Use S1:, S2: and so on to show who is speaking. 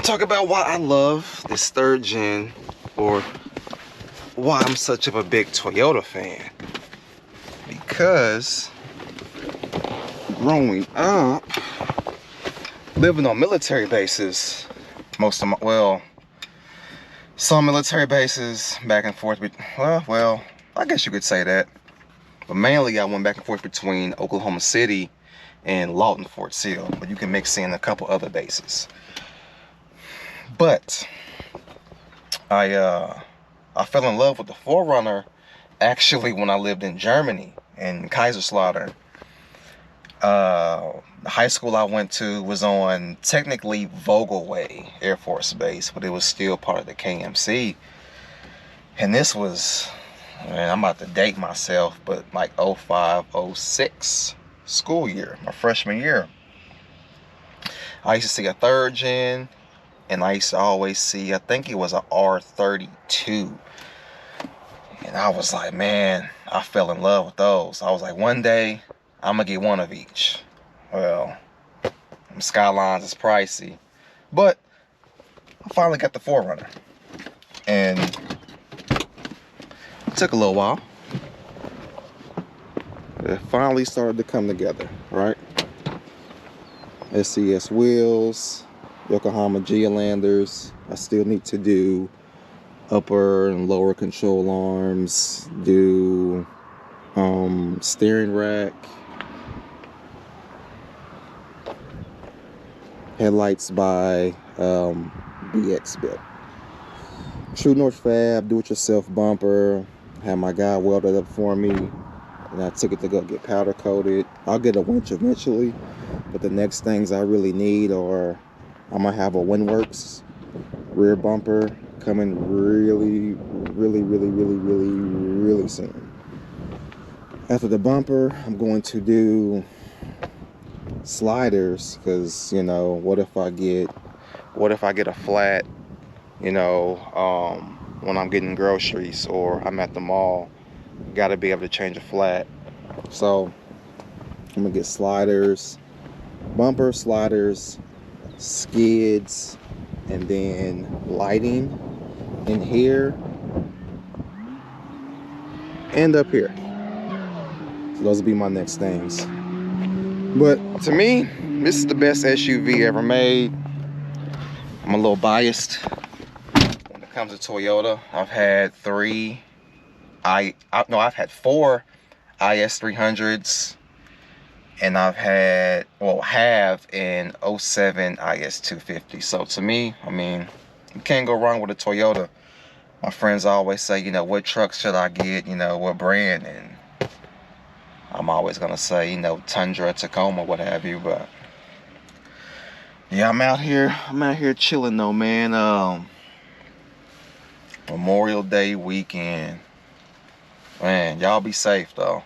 S1: talk about why I love this third gen, or why I'm such of a big Toyota fan. Because growing up, living on military bases, some military bases back and forth, well, I guess you could say that. But mainly I went back and forth between Oklahoma City and Lawton, Fort Sill, but you can mix in a couple other bases. But I fell in love with the 4Runner actually when I lived in Germany, in Kaiserslautern. The high school I went to was on technically Vogelway Air Force Base, but it was still part of the KMC. And this was, man, I'm about to date myself, but like 05, 06 school year, my freshman year. I used to see a third gen, and I used to always see, I think it was a R32. And I was like, man, I fell in love with those. I was like, one day, I'm gonna get one of each. Well, Skylines is pricey, but I finally got the 4Runner. And it took a little while. It finally started to come together, right? SCS wheels, Yokohama Geolanders. I still need to do upper and lower control arms, do steering rack, headlights by BX Built. True North Fab, do-it-yourself bumper. Had my guy welded up for me, and I took it to go get powder coated. I'll get a winch eventually, but the next things I really need are, I'm gonna have a Winworks rear bumper coming really soon. After the bumper, I'm going to do sliders, because you know, what if I get a flat, you know, when I'm getting groceries or I'm at the mall, gotta be able to change a flat. So I'm gonna get sliders, bumper, sliders, skids, and then lighting in here and up here. So those will be my next things. But to me, this is the best SUV ever made. I'm a little biased when it comes to Toyota. I've had I've had 4 IS300s, and I've had, have an 07 IS250. So to me, I mean, you can't go wrong with a Toyota. My friends always say, you know, what truck should I get, you know, what brand? And I'm always gonna say, you know, Tundra, Tacoma, what have you. But yeah, I'm out here chilling though, man. Memorial Day weekend. Man, y'all be safe though.